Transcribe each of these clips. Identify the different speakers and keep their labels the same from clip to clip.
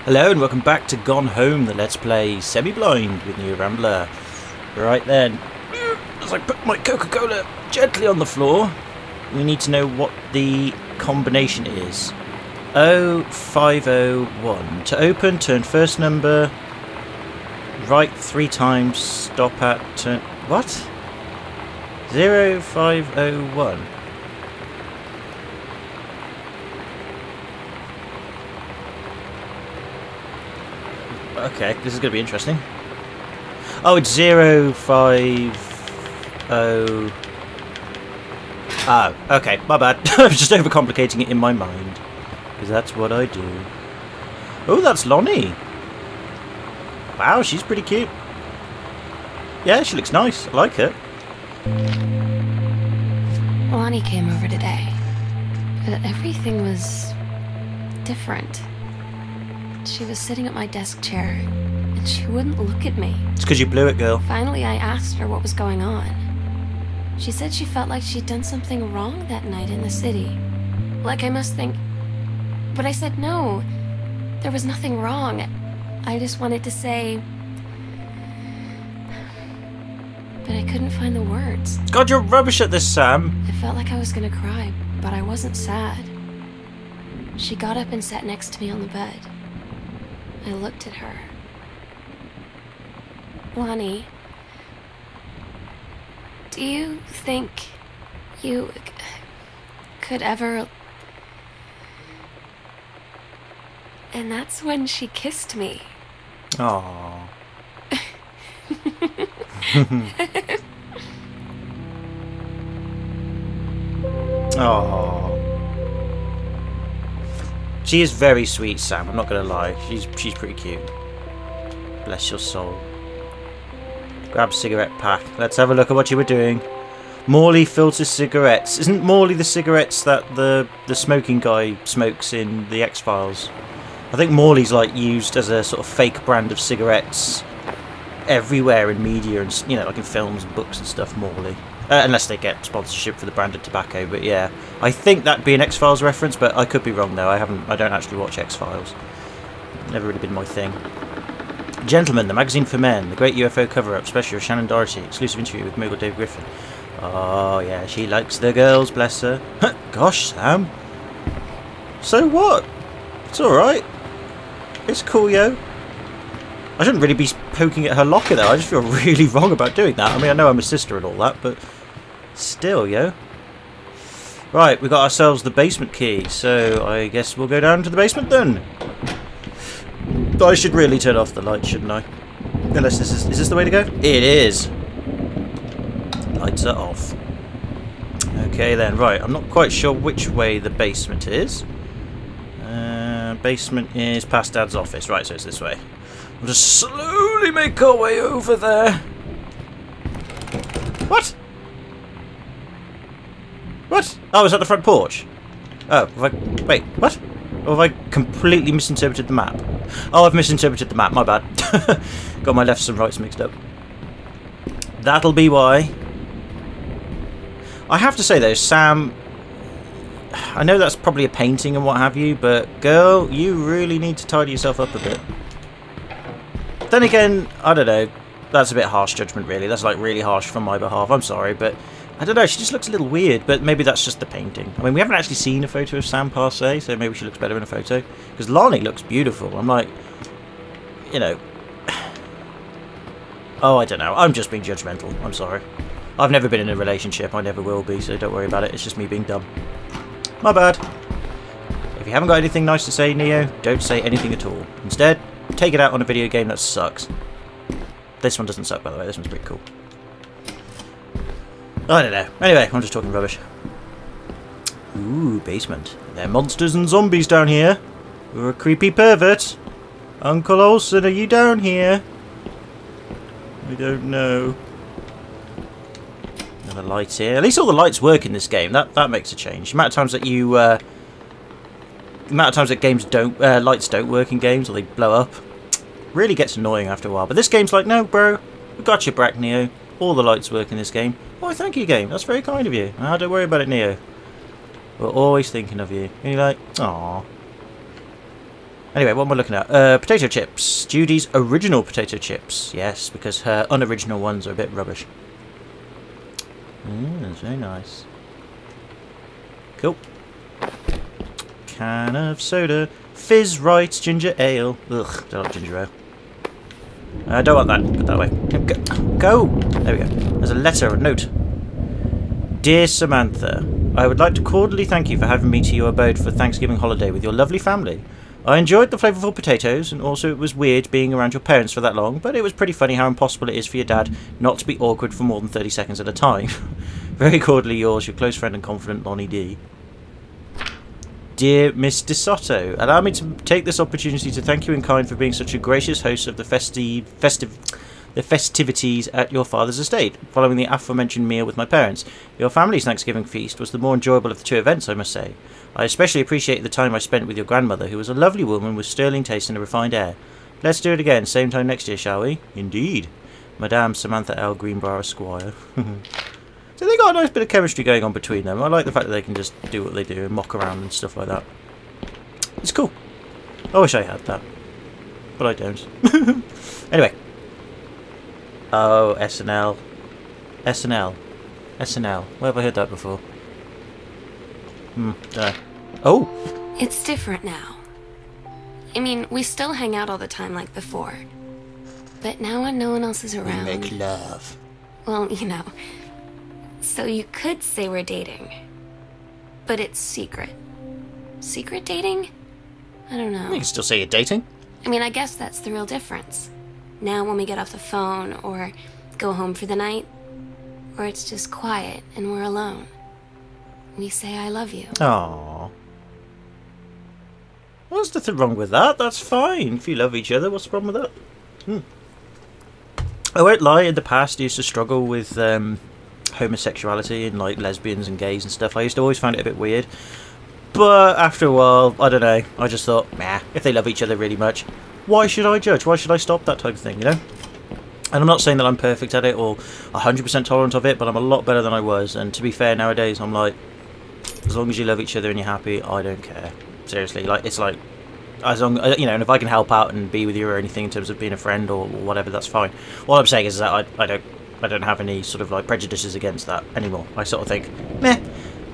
Speaker 1: Hello and welcome back to Gone Home, the Let's Play Semi-Blind with Neo Rambler. Right then, as I put my Coca-Cola gently on the floor, we need to know what the combination is. 0501. To open, turn first number, right 3 times, stop at turn... What? 0501. Okay, this is going to be interesting. Oh, it's 050... Oh, okay, my bad. I was just overcomplicating it in my mind. Because that's what I do. Oh, that's Lonnie. Wow, she's pretty cute. Yeah, she looks nice. I like her.
Speaker 2: Lonnie came over today. But everything was... different. She was sitting at my desk chair, and she wouldn't look at me.
Speaker 1: It's because you blew it, girl.
Speaker 2: Finally, I asked her what was going on. She said she felt like she'd done something wrong that night in the city. Like I must think... But I said no. There was nothing wrong. I just wanted to say... But I couldn't find the words.
Speaker 1: God, you're rubbish at this, Sam.
Speaker 2: I felt like I was gonna cry, but I wasn't sad. She got up and sat next to me on the bed. I looked at her. Lonnie, do you think you could ever... And that's when she kissed me.
Speaker 1: Aww. Aww. She is very sweet, Sam, I'm not going to lie. She's pretty cute. Bless your soul. Grab cigarette pack. Let's have a look at what you were doing. Morley filters cigarettes. Isn't Morley the cigarettes that the smoking guy smokes in the X-Files? I think Morley's like used as a sort of fake brand of cigarettes everywhere in media and, you know, like in films and books and stuff, Morley. Unless they get sponsorship for the branded tobacco, but yeah. I think that'd be an X-Files reference, but I could be wrong though. I don't actually watch X-Files. Never really been my thing. Gentlemen, the magazine for men, the great UFO cover-up, special of Shannon Doherty, exclusive interview with Mogul Dave Griffin. Oh yeah, she likes the girls, bless her. Gosh, Sam. So what? It's alright. It's cool, yo. I shouldn't really be poking at her locker though. I just feel really wrong about doing that. I mean, I know I'm a sister and all that, but still, yo. Right, we got ourselves the basement key, so I guess we'll go down to the basement then. I should really turn off the light, shouldn't I? Unless is this the way to go? It is. Lights are off. Okay then, right. I'm not quite sure which way the basement is. Basement is past Dad's office. Right, so it's this way. We'll just slowly make our way over there. What? What? Oh, is that the front porch? Oh, wait, what? Or have I completely misinterpreted the map? Oh, I've misinterpreted the map, my bad. Got my lefts and rights mixed up. That'll be why. I have to say though, Sam... I know that's probably a painting and what have you, but girl, you really need to tidy yourself up a bit. Then again, I don't know, that's a bit harsh judgment really, that's like really harsh from my behalf, I'm sorry, but I don't know, she just looks a little weird, but maybe that's just the painting. I mean, we haven't actually seen a photo of Sam per se, so maybe she looks better in a photo, because Lonnie looks beautiful. I'm like, you know, oh, I don't know, I'm just being judgmental, I'm sorry. I've never been in a relationship, I never will be, so don't worry about it, it's just me being dumb. My bad. If you haven't got anything nice to say, Neo, don't say anything at all. Instead, take it out on a video game that sucks. This one doesn't suck, by the way. This one's pretty cool. I don't know. Anyway, I'm just talking rubbish. Ooh, basement. There are monsters and zombies down here. You're a creepy pervert. Uncle Olsen, are you down here? I don't know. Another light here. At least all the lights work in this game. That makes a change. The amount of times that you... the amount of times that games don't... lights don't work in games, or they blow up, really gets annoying after a while. But this game's like, no, bro. We got your back, Neo. All the lights work in this game. Oh, thank you, game. That's very kind of you. Oh, don't worry about it, Neo. We're always thinking of you. And you're like, aww. Anyway, what am I looking at? Potato chips. Judy's original potato chips. Yes, because her unoriginal ones are a bit rubbish. That's very nice. Cool. Can of soda. Fizz right, ginger ale. Ugh, don't like ginger ale. I don't want that. Put that away. Go! There we go. There's a letter, a note. Dear Samantha, I would like to cordially thank you for having me to your abode for Thanksgiving holiday with your lovely family. I enjoyed the flavourful potatoes, and also it was weird being around your parents for that long, but it was pretty funny how impossible it is for your dad not to be awkward for more than 30 seconds at a time. Very cordially yours, your close friend and confidant, Lonnie D. Dear Miss DeSoto, allow me to take this opportunity to thank you in kind for being such a gracious host of the festivities at your father's estate, following the aforementioned meal with my parents. Your family's Thanksgiving feast was the more enjoyable of the two events, I must say. I especially appreciate the time I spent with your grandmother, who was a lovely woman with sterling taste and a refined air. Let's do it again, same time next year, shall we? Indeed. Madame Samantha L. Greenbrier, Esquire. So they got a nice bit of chemistry going on between them. I like the fact that they can just do what they do and mock around and stuff like that. It's cool. I wish I had that. But I don't. Anyway. Oh, SNL. SNL. SNL. Where have I heard that before? Don't know. Oh!
Speaker 2: It's different now. I mean, we still hang out all the time like before. But now when no one else is around...
Speaker 1: We make love.
Speaker 2: Well, you know... So you could say we're dating. But it's secret. Secret dating? I don't know.
Speaker 1: You can still say you're dating.
Speaker 2: I mean, I guess that's the real difference. Now when we get off the phone, or go home for the night, or it's just quiet and we're alone, we say I love you.
Speaker 1: Aww. Well, there's nothing wrong with that. That's fine. If you love each other, what's the problem with that? I won't lie, in the past I used to struggle with homosexuality and like lesbians and gays and stuff. I used to always find it a bit weird. But after a while, I don't know, I just thought, nah, if they love each other really much, why should I judge? Why should I stop that type of thing, you know? And I'm not saying that I'm perfect at it or 100% tolerant of it, but I'm a lot better than I was. And to be fair, nowadays, I'm like, as long as you love each other and you're happy, I don't care. Seriously, like, it's like, as long, you know, and if I can help out and be with you or anything in terms of being a friend or whatever, that's fine. All I'm saying is that I don't have any sort of like prejudices against that anymore. I sort of think, meh,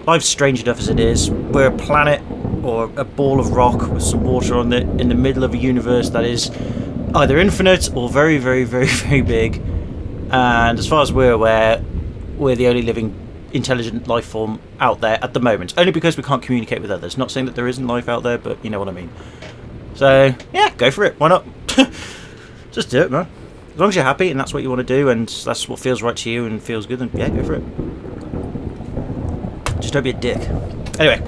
Speaker 1: life's strange enough as it is. We're a planet or a ball of rock with some water on it in the middle of a universe that is either infinite or very, very, very, very big. And as far as we're aware, we're the only living intelligent life form out there at the moment. Only because we can't communicate with others. Not saying that there isn't life out there, but you know what I mean. So, yeah, go for it. Why not? Just do it, man. As long as you're happy and that's what you want to do and that's what feels right to you and feels good, then yeah, go for it. Just don't be a dick. Anyway.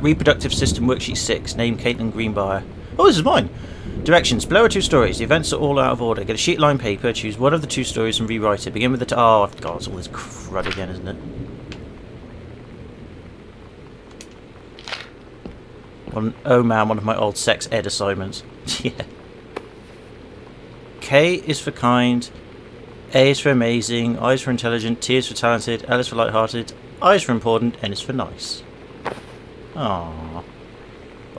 Speaker 1: Reproductive System Worksheet 6. Name Caitlin Greenbrier. Oh, this is mine. Directions. Below are 2 stories. The events are all out of order. Get a sheet line paper, choose one of the 2 stories and rewrite it. Begin with the... oh, God, it's all this crud again, isn't it? Oh man, one of my old sex ed assignments. Yeah. K is for kind, A is for amazing, I is for intelligent, T is for talented, L is for lighthearted, I is for important, N is for nice. Aww.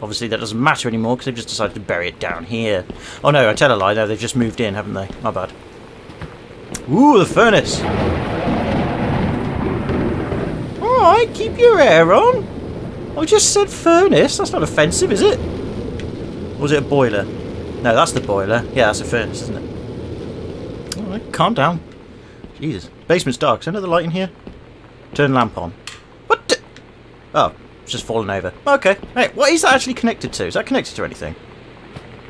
Speaker 1: Obviously that doesn't matter anymore because they've just decided to bury it down here. Oh no, I tell a lie, no, they've just moved in, haven't they? My bad. Ooh, the furnace! Alright, keep your hair on. I just said furnace, that's not offensive, is it? Or was it a boiler? No, that's the boiler. Yeah, that's a furnace, isn't it? Alright, calm down. Jesus. Basement's dark. Is there another light in here? Turn lamp on. What? Oh, it's just fallen over. Okay. Hey, what is that actually connected to? Is that connected to anything?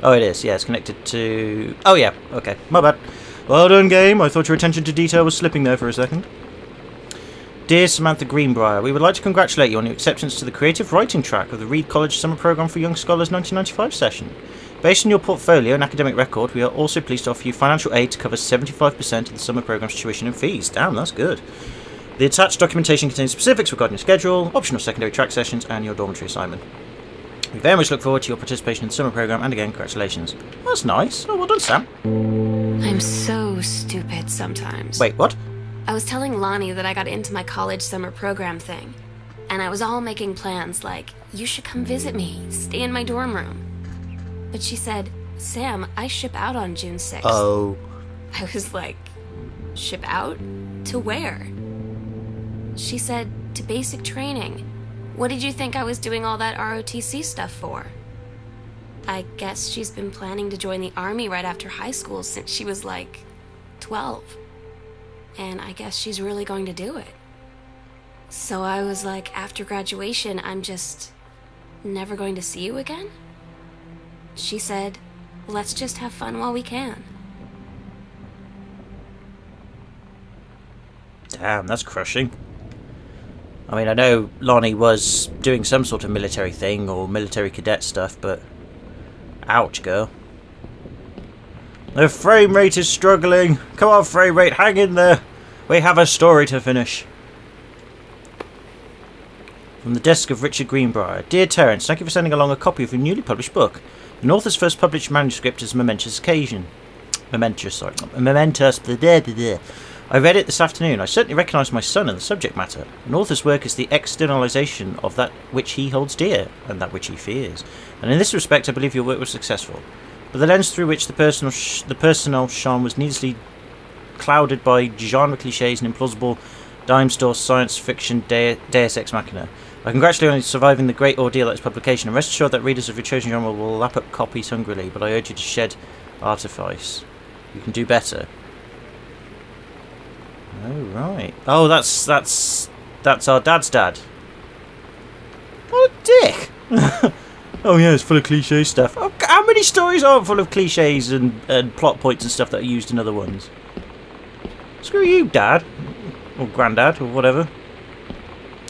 Speaker 1: Oh, it is. Yeah, it's connected to... oh, yeah. Okay. My bad. Well done, game. I thought your attention to detail was slipping there for a second. Dear Samantha Greenbrier, we would like to congratulate you on your acceptance to the creative writing track of the Reed College Summer Programme for Young Scholars 1995 session. Based on your portfolio and academic record, we are also pleased to offer you financial aid to cover 75% of the summer programme's tuition and fees. Damn, that's good. The attached documentation contains specifics regarding your schedule, optional secondary track sessions, and your dormitory assignment. We very much look forward to your participation in the summer programme, and again, congratulations. That's nice. Oh, well done, Sam.
Speaker 2: I'm so stupid sometimes.
Speaker 1: Wait, what?
Speaker 2: I was telling Lonnie that I got into my college summer program thing, and I was all making plans like, you should come visit me, stay in my dorm room. But she said, Sam, I ship out on June 6th.
Speaker 1: Oh.
Speaker 2: I was like, ship out? To where? She said, to basic training. What did you think I was doing all that ROTC stuff for? I guess she's been planning to join the army right after high school since she was like 12. And I guess she's really going to do it. So I was like, after graduation, I'm just never going to see you again? She said, let's just have fun while we can.
Speaker 1: Damn, that's crushing. I mean, I know Lonnie was doing some sort of military thing or military cadet stuff, but ouch, girl. The frame rate is struggling. Come on, frame rate, hang in there. We have a story to finish. From the desk of Richard Greenbrier. Dear Terence, thank you for sending along a copy of your newly published book. An author's first published manuscript is a momentous occasion. Momentous. I read it this afternoon. I certainly recognise my son in the subject matter. An author's work is the externalisation of that which he holds dear, and that which he fears. And in this respect I believe your work was successful. But the lens through which the personnel shone was needlessly clouded by genre clichés and implausible dime store science fiction deus ex machina. I congratulate you on surviving the great ordeal at its publication, and rest assured that readers of your chosen genre will lap up copies hungrily, but I urge you to shed artifice. You can do better. Oh, right. Oh, that's our dad's dad. What a dick! Oh yeah, it's full of cliche stuff. Oh, how many stories aren't full of cliches and plot points and stuff that are used in other ones? Screw you, Dad. Or Grandad, or whatever.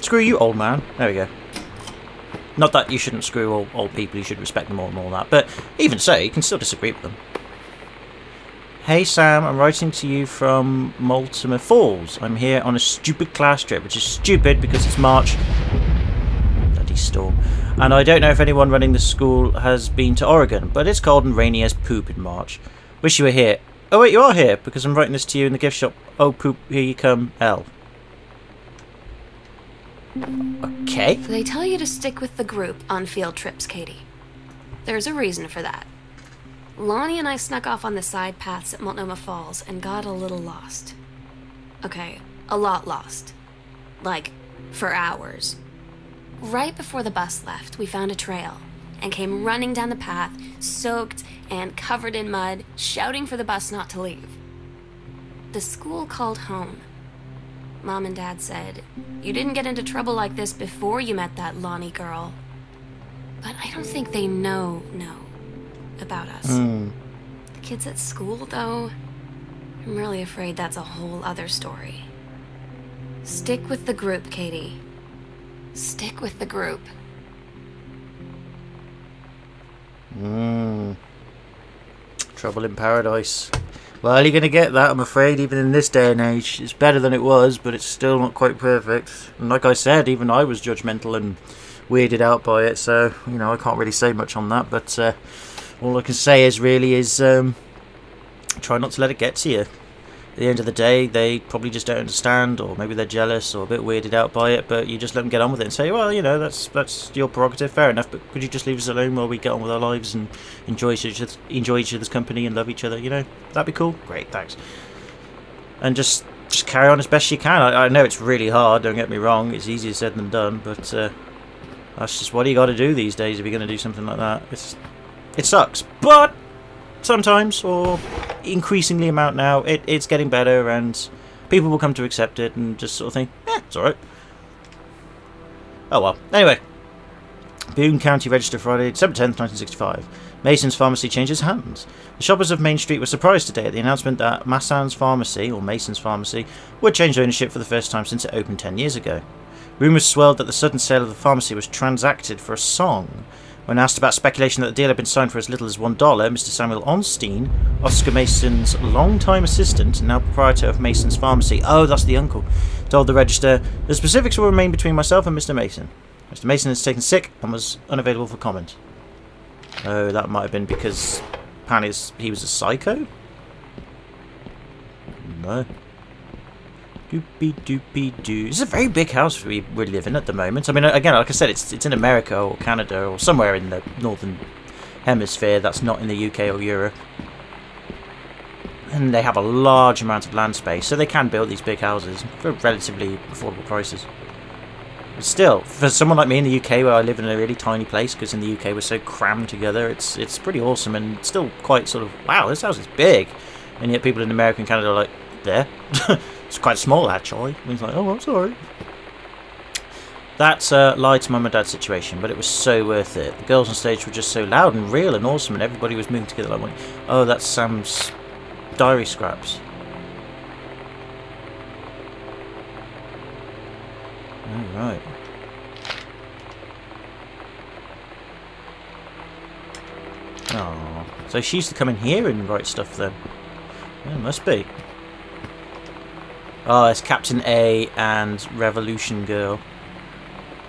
Speaker 1: Screw you, old man. There we go. Not that you shouldn't screw all old people, you should respect them all and all that, but even so, you can still disagree with them. Hey Sam, I'm writing to you from Multimer Falls. I'm here on a stupid class trip, which is stupid because it's March. Bloody storm. And I don't know if anyone running the school has been to Oregon, but it's cold and rainy as poop in March. Wish you were here. Oh wait, you are here, because I'm writing this to you in the gift shop. Oh poop, here you come, L. Okay.
Speaker 2: They tell you to stick with the group on field trips, Katie. There's a reason for that. Lonnie and I snuck off on the side paths at Multnomah Falls and got a little lost. Okay, a lot lost. Like, for hours. Right before the bus left, we found a trail and came running down the path, soaked and covered in mud, shouting for the bus not to leave. The school called home. Mom and Dad said, you didn't get into trouble like this before you met that Lonnie girl. But I don't think they know about us. The kids at school, though, I'm really afraid that's a whole other story. Stick with the group, Katie. Stick with the group.
Speaker 1: Trouble in paradise. Well, you're going to get that, I'm afraid, even in this day and age. It's better than it was, but it's still not quite perfect. And like I said, even I was judgmental and weirded out by it, so, you know, I can't really say much on that, but all I can say is try not to let it get to you. At the end of the day, they probably just don't understand, or maybe they're jealous or a bit weirded out by it, but you just let them get on with it and say, well, you know, that's your prerogative, fair enough, but could you just leave us alone while we get on with our lives and enjoy each other's company and love each other, you know? That'd be cool? Great, thanks. And just carry on as best you can. I know it's really hard, don't get me wrong, it's easier said than done, but that's just what you got to do these days if you're going to do something like that. It sucks, but sometimes, or increasingly amount now, it's getting better and people will come to accept it and just sort of think, it's alright. Oh well. Anyway, Boone County Register, Friday, December 10th, 1965. Mason's Pharmacy changes hands. The shoppers of Main Street were surprised today at the announcement that Mason's Pharmacy, or Mason's Pharmacy, would change ownership for the first time since it opened 10 years ago. Rumours swelled that the sudden sale of the pharmacy was transacted for a song. When asked about speculation that the deal had been signed for as little as $1, Mr. Samuel Onstein, Oscar Mason's longtime assistant and now proprietor of Mason's Pharmacy, oh, that's the uncle, told the Register, the specifics will remain between myself and Mr. Mason. Mr. Mason is taken sick and was unavailable for comment. Oh, that might have been because apparently he was a psycho? No. Doopy doopy doo. It's a very big house we live in at the moment. I mean, again, like I said, it's in America or Canada or somewhere in the northern hemisphere that's not in the UK or Europe. And they have a large amount of land space, so they can build these big houses for relatively affordable prices. But still, for someone like me in the UK, where I live in a really tiny place, because in the UK we're so crammed together, it's pretty awesome, and still quite sort of, wow, this house is big. And yet people in America and Canada are like, there? It's quite small, actually. And he's like, oh, I'm sorry. That's a lie to mum and dad's situation, but it was so worth it. The girls on stage were just so loud and real and awesome, and everybody was moving together like, oh, that's Sam's diary scraps. Alright. Oh, so she used to come in here and write stuff then. Yeah, must be. Oh, it's Captain A and Revolution Girl.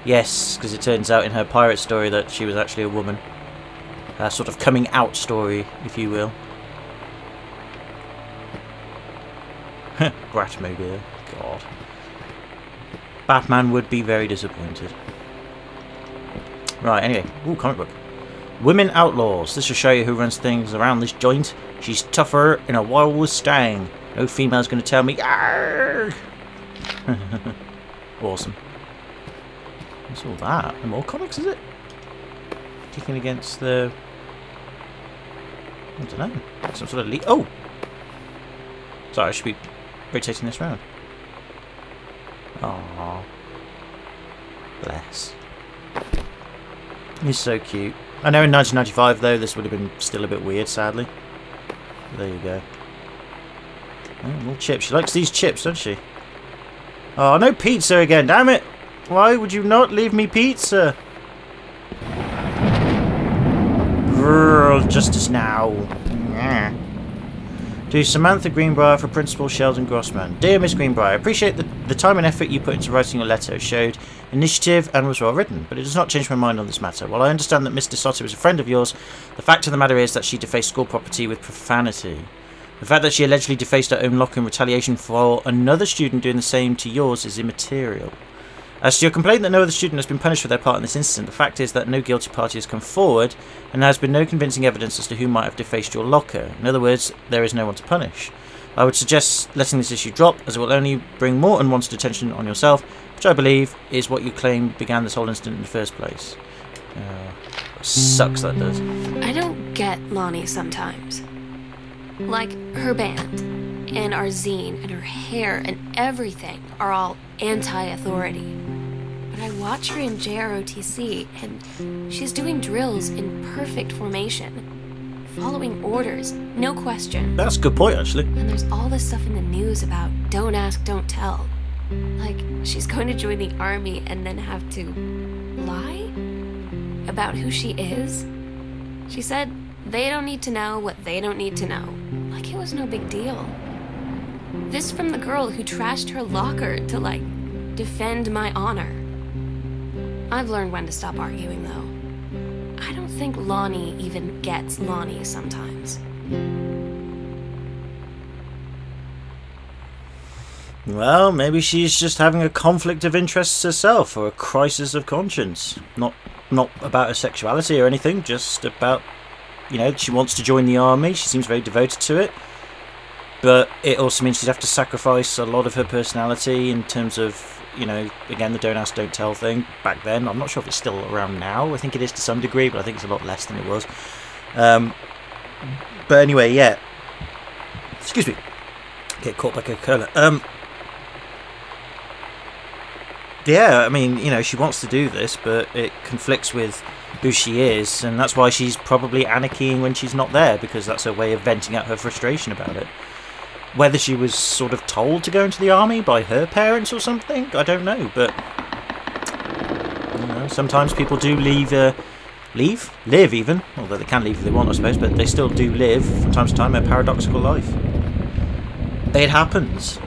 Speaker 1: Yes, because it turns out in her pirate story that she was actually a woman. A sort of coming out story, if you will. Bratmobile. God. Batman would be very disappointed. Right, anyway. Ooh, comic book. Women Outlaws. This will show you who runs things around this joint. She's tougher in a wild Mustang. No female's going to tell me. Awesome. What's all that? And more comics, is it? Kicking against the... I don't know. Some sort of oh! Sorry, I should be rotating this round. Aww. Bless. He's so cute. I know in 1995 though this would have been still a bit weird, sadly. There you go. Oh, more chips. She likes these chips, doesn't she? Oh, no pizza again, damn it! Why would you not leave me pizza? Girl, justice now. To Samantha Greenbrier for Principal Sheldon Grossman. Dear Miss Greenbrier, I appreciate the time and effort you put into writing your letter. It showed initiative and was well written, but it does not change my mind on this matter. While I understand that Miss DeSoto is a friend of yours, the fact of the matter is that she defaced school property with profanity. The fact that she allegedly defaced her own locker in retaliation for another student doing the same to yours is immaterial. As to your complaint that no other student has been punished for their part in this incident, the fact is that no guilty party has come forward, and there has been no convincing evidence as to who might have defaced your locker. In other words, there is no one to punish. I would suggest letting this issue drop, as it will only bring more unwanted attention on yourself, which I believe is what you claim began this whole incident in the first place. Sucks, that does.
Speaker 2: I don't get Lonnie sometimes. Like, her band, and our zine, and her hair, and everything are all anti-authority. But I watch her in JROTC, and she's doing drills in perfect formation. Following orders, no question.
Speaker 1: That's a good point, actually.
Speaker 2: And there's all this stuff in the news about don't ask, don't tell. Like, she's going to join the army and then have to lie about who she is. She said they don't need to know what they don't need to know. Like it was no big deal. This from the girl who trashed her locker to, like, defend my honor. I've learned when to stop arguing, though. I don't think Lonnie even gets Lonnie sometimes.
Speaker 1: Well, maybe she's just having a conflict of interests herself, or a crisis of conscience. Not about her sexuality or anything, just about, you know, she wants to join the army, she seems very devoted to it. But it also means she'd have to sacrifice a lot of her personality in terms of, you know, again, the don't ask, don't tell thing back then. I'm not sure if it's still around now. I think it is to some degree, but I think it's a lot less than it was. But anyway, yeah. Excuse me. Get caught by Coca-Cola. Yeah, I mean, you know, she wants to do this, but it conflicts with who she is, and that's why she's probably anarchying when she's not there, because that's her way of venting out her frustration about it. Whether she was sort of told to go into the army by her parents or something, I don't know, but you know, sometimes people do live even, although they can leave if they want, I suppose, but they still do live from time to time a paradoxical life. It happens.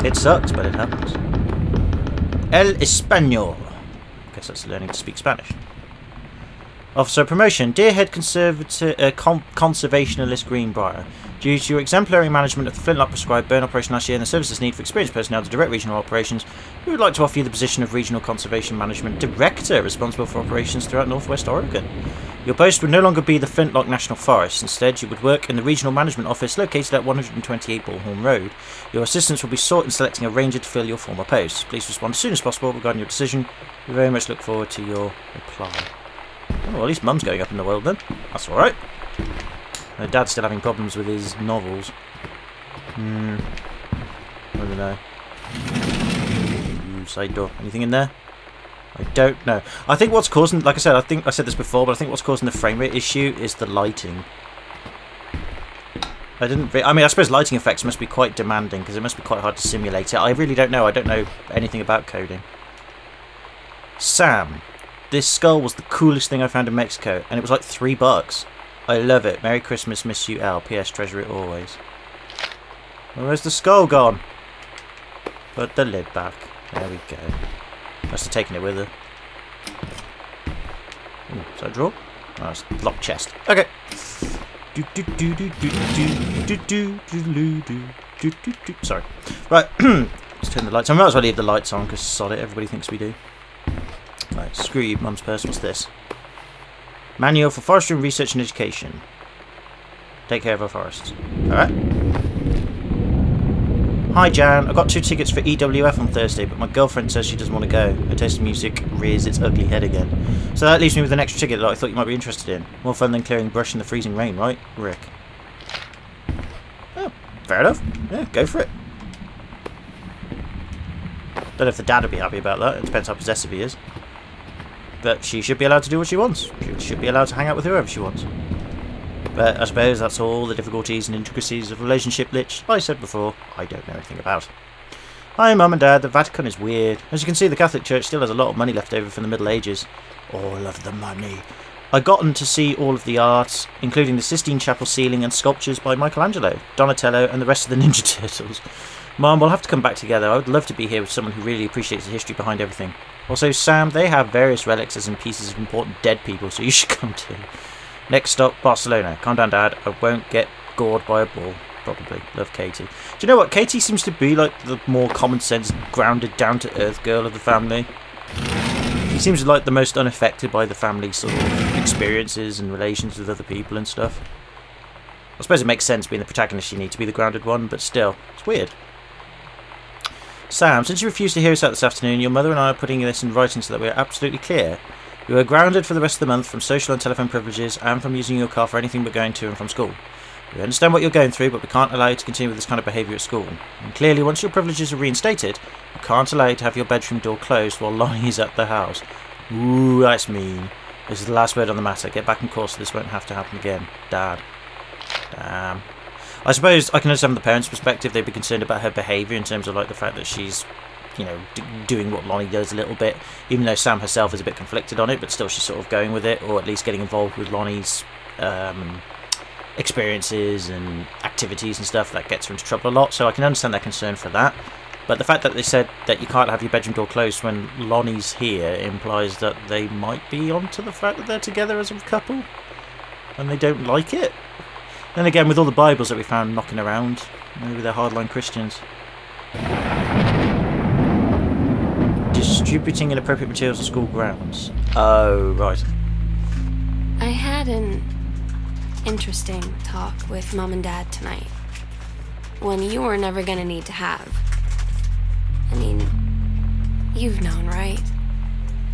Speaker 1: It sucks, but it happens. El Español. I guess that's learning to speak Spanish. Officer promotion. Dear Head Conservationalist Greenbrier, due to your exemplary management of the Flintlock prescribed burn operation last year and the service's need for experienced personnel to direct regional operations, We would like to offer you the position of Regional Conservation Management Director, responsible for operations throughout Northwest Oregon. Your post would no longer be the Flintlock National Forest. Instead, you would work in the Regional Management Office located at 128 Bullhorn Road. Your assistance will be sought in selecting a ranger to fill your former post. Please respond as soon as possible regarding your decision. We very much look forward to your reply. Oh, well, at least Mum's going up in the world then. That's alright. My Dad's still having problems with his novels. I don't know. Side door. Anything in there? I don't know. I think what's causing, like I said, I think I said this before, but I think what's causing the frame rate issue is the lighting. I mean, I suppose lighting effects must be quite demanding because it must be quite hard to simulate it. I really don't know. I don't know anything about coding. Sam, this skull was the coolest thing I found in Mexico, and it was like $3. I love it. Merry Christmas, miss you, Al. P.S. Treasure it always. Well, where's the skull gone? Put the lid back. There we go. Must have taken it with her. Ooh, is that a drawer? Oh, it's a locked chest. Okay. Sorry. Right. Let's turn the lights on. I might as well leave the lights on because sod it, everybody thinks we do. Right, screw you, Mum's purse. What's this? Manual for Forestry and Research and Education. Take care of our forests. Alright. Hi Jan, I got 2 tickets for EWF on Thursday, but my girlfriend says she doesn't want to go. Her taste in music rears its ugly head again. So that leaves me with an extra ticket that I thought you might be interested in. More fun than clearing brush in the freezing rain, right, Rick? Oh, fair enough. Yeah, go for it. Don't know if the dad would be happy about that. It depends how possessive he is. But she should be allowed to do what she wants. She should be allowed to hang out with whoever she wants. But I suppose that's all the difficulties and intricacies of a relationship which, like I said before, I don't know anything about. Hi Mum and Dad, the Vatican is weird. As you can see, the Catholic Church still has a lot of money left over from the Middle Ages. All of the money. I've gotten to see all of the art, including the Sistine Chapel ceiling and sculptures by Michelangelo, Donatello and the rest of the Ninja Turtles. Mum, we'll have to come back together. I would love to be here with someone who really appreciates the history behind everything. Also, Sam, they have various relics and pieces of important dead people, so you should come too. Next stop, Barcelona. Calm down, Dad. I won't get gored by a ball. Probably. Love Katie. Do you know what? Katie seems to be like the more common sense, grounded, down-to-earth girl of the family. She seems like the most unaffected by the family sort of experiences and relations with other people and stuff. I suppose it makes sense being the protagonist you need to be the grounded one, but still, it's weird. Sam, since you refused to hear us out this afternoon, your mother and I are putting this in writing so that we are absolutely clear. You are grounded for the rest of the month from social and telephone privileges and from using your car for anything but going to and from school. We understand what you're going through, but we can't allow you to continue with this kind of behaviour at school. And clearly, once your privileges are reinstated, we can't allow you to have your bedroom door closed while Lonnie is at the house. Ooh, that's mean. This is the last word on the matter. Get back in course so this won't have to happen again. Dad. Damn. I suppose I can understand from the parents' perspective, they'd be concerned about her behaviour in terms of like the fact that she's, you know, doing what Lonnie does a little bit, even though Sam herself is a bit conflicted on it, but still she's sort of going with it, or at least getting involved with Lonnie's experiences and activities and stuff that gets her into trouble a lot, so I can understand their concern for that. But the fact that they said that you can't have your bedroom door closed when Lonnie's here implies that they might be onto the fact that they're together as a couple, and they don't like it. Then again, with all the Bibles that we found knocking around, maybe they're hardline Christians. Distributing inappropriate materials on school grounds. Oh, right.
Speaker 2: I had an interesting talk with Mom and Dad tonight. One you were never gonna need to have. I mean, you've known, right?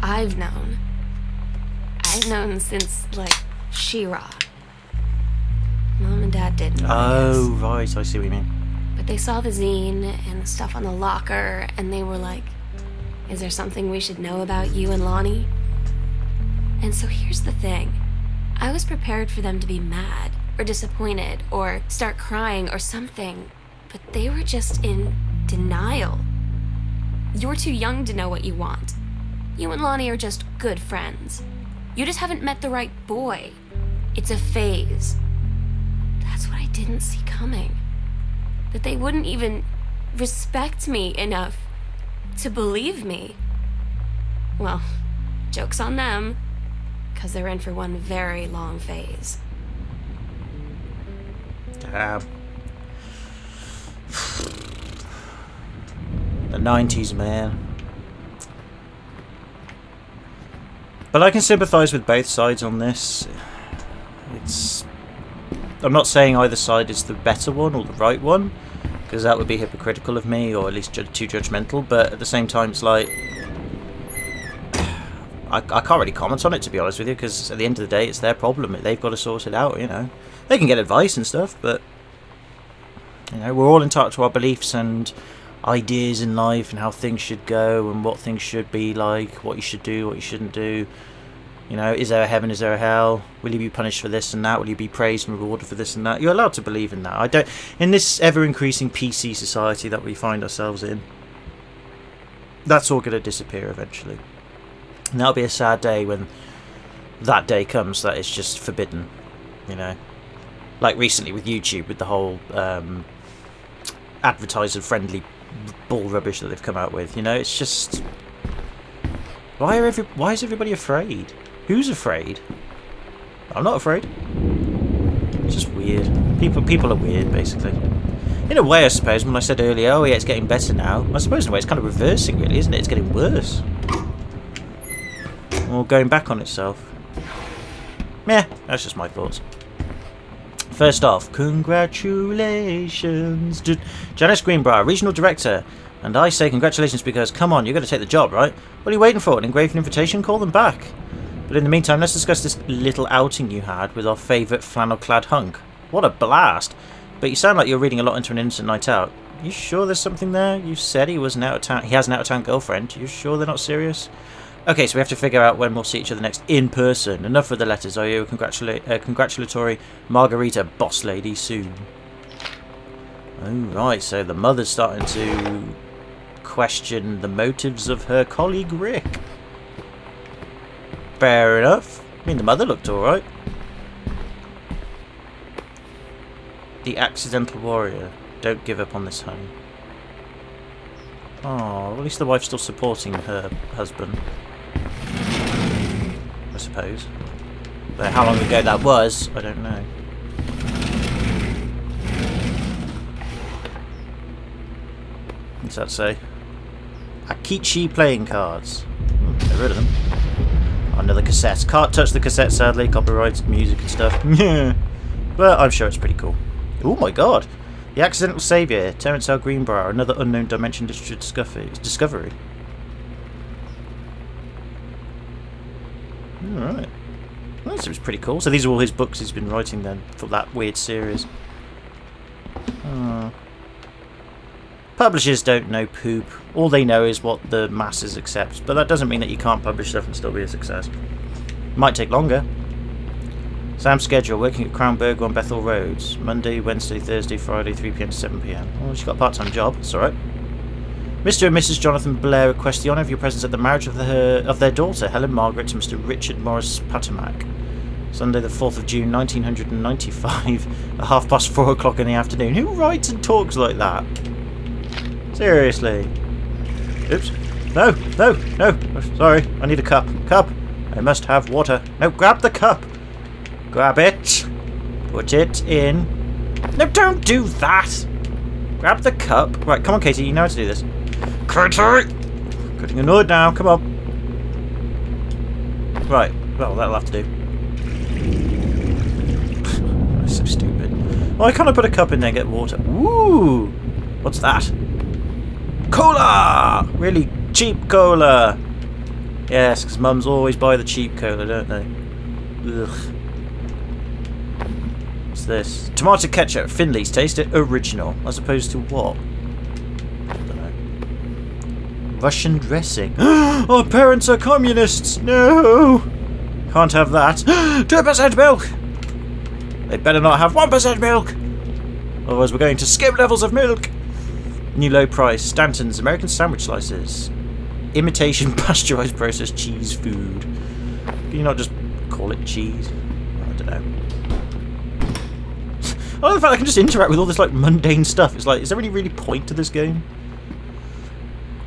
Speaker 2: I've known. I've known since, like, She-Ra. Mom and Dad didn't.
Speaker 1: Oh, right, I see what you mean.
Speaker 2: But they saw the zine and the stuff on the locker, and they were like, is there something we should know about you and Lonnie? And so here's the thing. I was prepared for them to be mad, or disappointed, or start crying, or something. But they were just in denial. You're too young to know what you want. You and Lonnie are just good friends. You just haven't met the right boy. It's a phase. That's what I didn't see coming. That they wouldn't even respect me enough to believe me. Well, joke's on them, because they're in for one very long phase.
Speaker 1: Damn. The 90s, man. But I can sympathise with both sides on this. I'm not saying either side is the better one or the right one, because that would be hypocritical of me, or at least too judgmental, but at the same time it's like... I can't really comment on it, to be honest with you, because at the end of the day it's their problem. They've got to sort it out, you know. They can get advice and stuff, but... You know, we're all entitled to our beliefs and ideas in life and how things should go and what things should be like, what you should do, what you shouldn't do. You know, is there a heaven, is there a hell? Will you be punished for this and that? Will you be praised and rewarded for this and that? You're allowed to believe in that. I don't. In this ever-increasing PC society that we find ourselves in, that's all going to disappear eventually. And that'll be a sad day when that day comes that it's just forbidden, you know. Like recently with YouTube, with the whole advertiser-friendly bull rubbish that they've come out with. You know, it's just... Why is everybody afraid? Who's afraid? I'm not afraid. It's just weird. People are weird, basically. In a way, I suppose, when I said earlier, oh yeah, it's getting better now, I suppose in a way it's kind of reversing, really, isn't it? It's getting worse. Or going back on itself. Meh, that's just my thoughts. First off, congratulations. Janice Greenbrier, Regional Director. And I say congratulations because, come on, you're going to take the job, right? What are you waiting for? An engraved invitation? Call them back. But in the meantime, let's discuss this little outing you had with our favourite flannel-clad hunk. What a blast. But you sound like you're reading a lot into an innocent night out. You sure there's something there? You said he was an out-of-town... He has an out-of-town girlfriend. You sure they're not serious? Okay, so we have to figure out when we'll see each other next in person. Enough with the letters, are you? Congratulatory Margarita boss lady soon. Oh, right, so the mother's starting to question the motives of her colleague Rick. Fair enough. I mean, the mother looked alright. The accidental warrior. Don't give up on this, honey. Oh, at least the wife's still supporting her husband. I suppose. But how long ago that was, I don't know. What's that say? Akichi playing cards. Get rid of them. Oh, another cassette. Can't touch the cassette, sadly. Copyright music and stuff. Yeah. But I'm sure it's pretty cool. Oh my god. The Accidental Saviour. Terence L. Greenbrier. Another unknown dimension discovery. Alright. Well, that seems pretty cool. So these are all his books he's been writing then for that weird series. Oh. Publishers don't know poop. All they know is what the masses accept. But that doesn't mean that you can't publish stuff and still be a success. Might take longer. Sam's schedule, working at Crown Burger on Bethel Roads. Monday, Wednesday, Thursday, Friday, 3 PM to 7 PM. Oh, she's got a part-time job. That's alright. Mr. and Mrs. Jonathan Blair request the honour of your presence at the marriage of their daughter, Helen Margaret, to Mr. Richard Morris Patamack. Sunday the 4th of June, 1995, at 4:30 o'clock in the afternoon. Who writes and talks like that? Seriously. Oops. No, no, no. Sorry, I need a cup. Cup. I must have water. No, grab the cup. Grab it. Put it in. No, don't do that. Grab the cup. Right, come on, Katie. You know how to do this. Katie! Getting annoyed now. Come on. Right. Well, that'll have to do. That's so stupid. Why can't I put a cup in there and get water? Ooh! What's that? Cola! Really cheap cola. Yes, because mums always buy the cheap cola, don't they? Ugh. What's this? Tomato ketchup. Finley's. Taste it original. As opposed to what? I don't know. Russian dressing. Our parents are communists. No! Can't have that. 2% milk! They better not have 1% milk! Otherwise we're going to skip levels of milk! New low price. Stanton's American sandwich slices. Imitation pasteurized processed cheese food. Can you not just call it cheese? I don't know. I love the fact I can just interact with all this like mundane stuff. It's like, is there any really point to this game?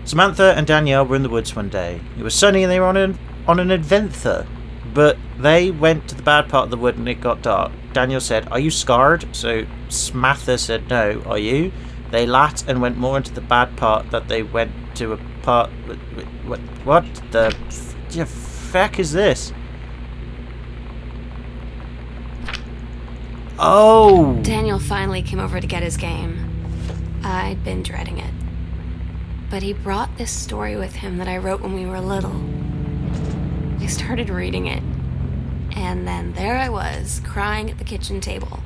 Speaker 1: Samantha and Danielle were in the woods one day. It was sunny and they were on an adventure. But they went to the bad part of the wood and it got dark. Danielle said, "Are you scarred?" So Samantha said, "No, are you?" They laughed and went more into the bad part that they went to a part... What the... feck is this? Oh!
Speaker 2: Daniel finally came over to get his game. I'd been dreading it. But he brought this story with him that I wrote when we were little. I started reading it, and then there I was, crying at the kitchen table.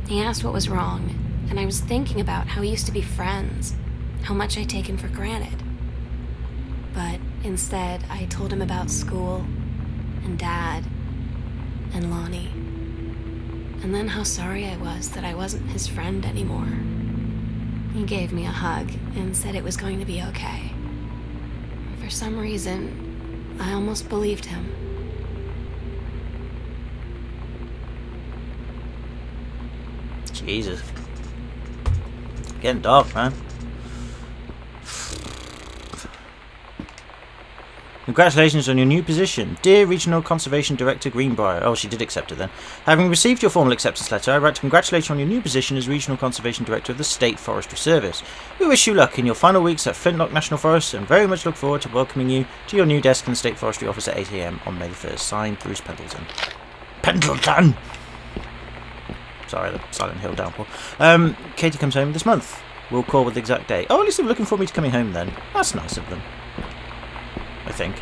Speaker 2: He asked what was wrong, and I was thinking about how we used to be friends, how much I'd taken for granted. But instead, I told him about school, and Dad, and Lonnie. And then how sorry I was that I wasn't his friend anymore. He gave me a hug and said it was going to be okay. For some reason, I almost believed him.
Speaker 1: Jesus. Getting dark, man. Congratulations on your new position. Dear Regional Conservation Director Greenbrier. Oh, she did accept it then. Having received your formal acceptance letter, I write to congratulate you on your new position as Regional Conservation Director of the State Forestry Service. We wish you luck in your final weeks at Flintlock National Forest and very much look forward to welcoming you to your new desk in the State Forestry Office at 8 AM on May the 1st. Signed, Bruce Pendleton. Pendleton! Sorry, the Silent Hill downpour. Katie comes home this month. We'll call with the exact date. Oh, at least they're looking for me to coming home then. That's nice of them. I think.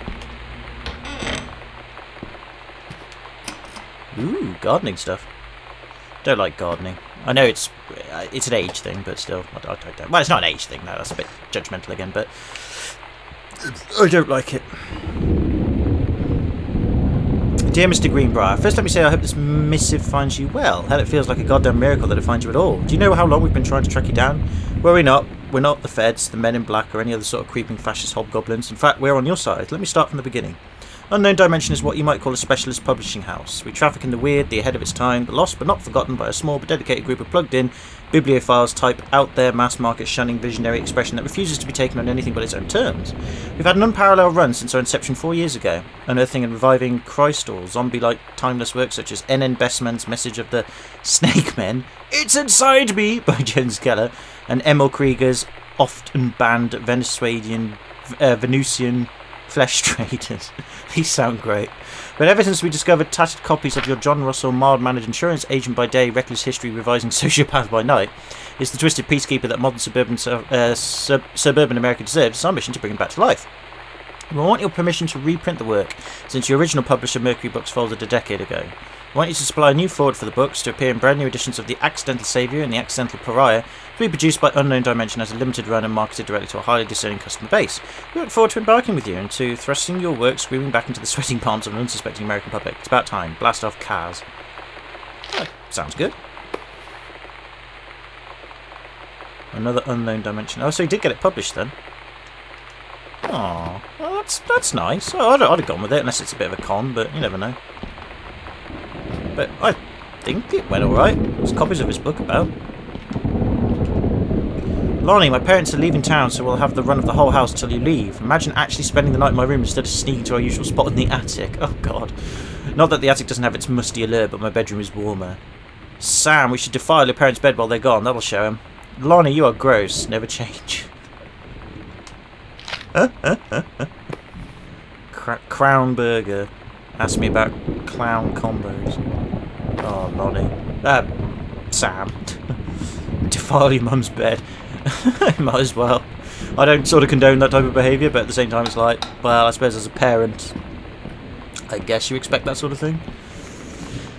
Speaker 1: Ooh, gardening stuff. Don't like gardening. I know it's an age thing, but still, I don't. Well, it's not an age thing. No, that's a bit judgmental again, but I don't like it. Dear Mr. Greenbrier, first let me say I hope this missive finds you well. Hell, it feels like a goddamn miracle that it finds you at all. Do you know how long we've been trying to track you down? Well, we're not. We're not the feds, the men in black, or any other sort of creeping fascist hobgoblins. In fact, we're on your side. Let me start from the beginning. Unknown Dimension is what you might call a specialist publishing house. We traffic in the weird, the ahead of its time, the lost but not forgotten by a small but dedicated group of plugged-in bibliophiles type out-there mass-market shunning visionary expression that refuses to be taken on anything but its own terms. We've had an unparalleled run since our inception 4 years ago, unearthing and reviving Christ or zombie-like timeless works such as N.N. Bestman's Message of the Snake Men, It's Inside Me by Jones Keller, and Emil Krieger's often banned Venusian flesh traders. These sound great. But ever since we discovered tattered copies of your John Russell mild-mannered insurance agent by day, reckless history revising sociopath by night, is the twisted peacekeeper that modern suburban America deserves, it's our mission to bring him back to life. We want your permission to reprint the work, since your original publisher Mercury Books folded a decade ago. We want you to supply a new forward for the books to appear in brand new editions of The Accidental Saviour and The Accidental Pariah, to be produced by Unknown Dimension as a limited run and marketed directly to a highly discerning customer base. We look forward to embarking with you and to thrusting your work screaming back into the sweating palms of an unsuspecting American public. It's about time. Blast off, Kaz. Oh, sounds good. Another Unknown Dimension. Oh, so he did get it published then. Oh, well, that's nice. Oh, I'd have gone with it, unless it's a bit of a con, but you never know. But I think it went alright. There's copies of his book about. Lonnie, my parents are leaving town, so we'll have the run of the whole house till you leave. Imagine actually spending the night in my room instead of sneaking to our usual spot in the attic. Oh god. Not that the attic doesn't have its musty allure, but my bedroom is warmer. Sam, we should defile your parents' bed while they're gone. That'll show him. Lonnie, you are gross. Never change. Crown Burger. Ask me about clown combos. Oh, Lonnie. Sam. Defile your mum's bed. Might as well. I don't sort of condone that type of behaviour, but at the same time it's like, well, I suppose as a parent, I guess you expect that sort of thing.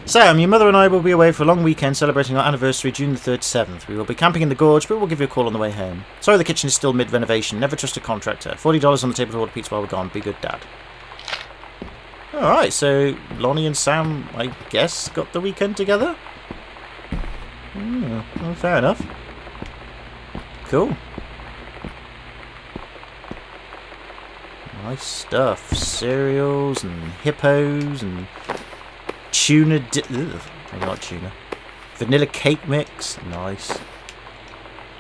Speaker 1: Sam, your mother and I will be away for a long weekend celebrating our anniversary June the 3rd to 7th. We will be camping in the gorge, but we'll give you a call on the way home. Sorry the kitchen is still mid-renovation. Never trust a contractor. $40 on the table to order pizza while we're gone. Be good, Dad. Alright, so Lonnie and Sam, I guess, got the weekend together? Well, fair enough. Cool. Nice stuff. Cereals and hippos and tuna. Ugh, maybe not tuna. Vanilla cake mix. Nice.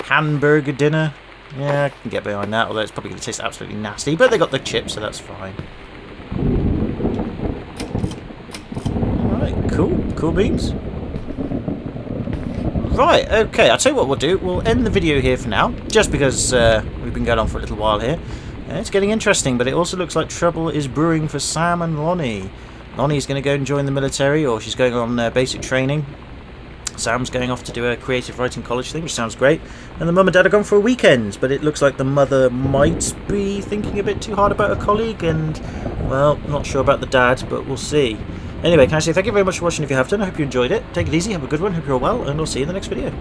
Speaker 1: Hamburger dinner. Yeah, I can get behind that, although it's probably going to taste absolutely nasty. But they got the chips, so that's fine. Alright, cool. Cool beans. Right, okay, I'll tell you what we'll do. We'll end the video here for now, just because we've been going on for a little while here. It's getting interesting, but it also looks like trouble is brewing for Sam and Lonnie. Lonnie's going to go and join the military, or she's going on basic training. Sam's going off to do a creative writing college thing, which sounds great. And the mum and dad are gone for a weekend, but it looks like the mother might be thinking a bit too hard about her colleague, and, well, not sure about the dad, but we'll see. Anyway, can I say thank you very much for watching if you have done. I hope you enjoyed it. Take it easy, have a good one, hope you're all well, and I'll see you in the next video.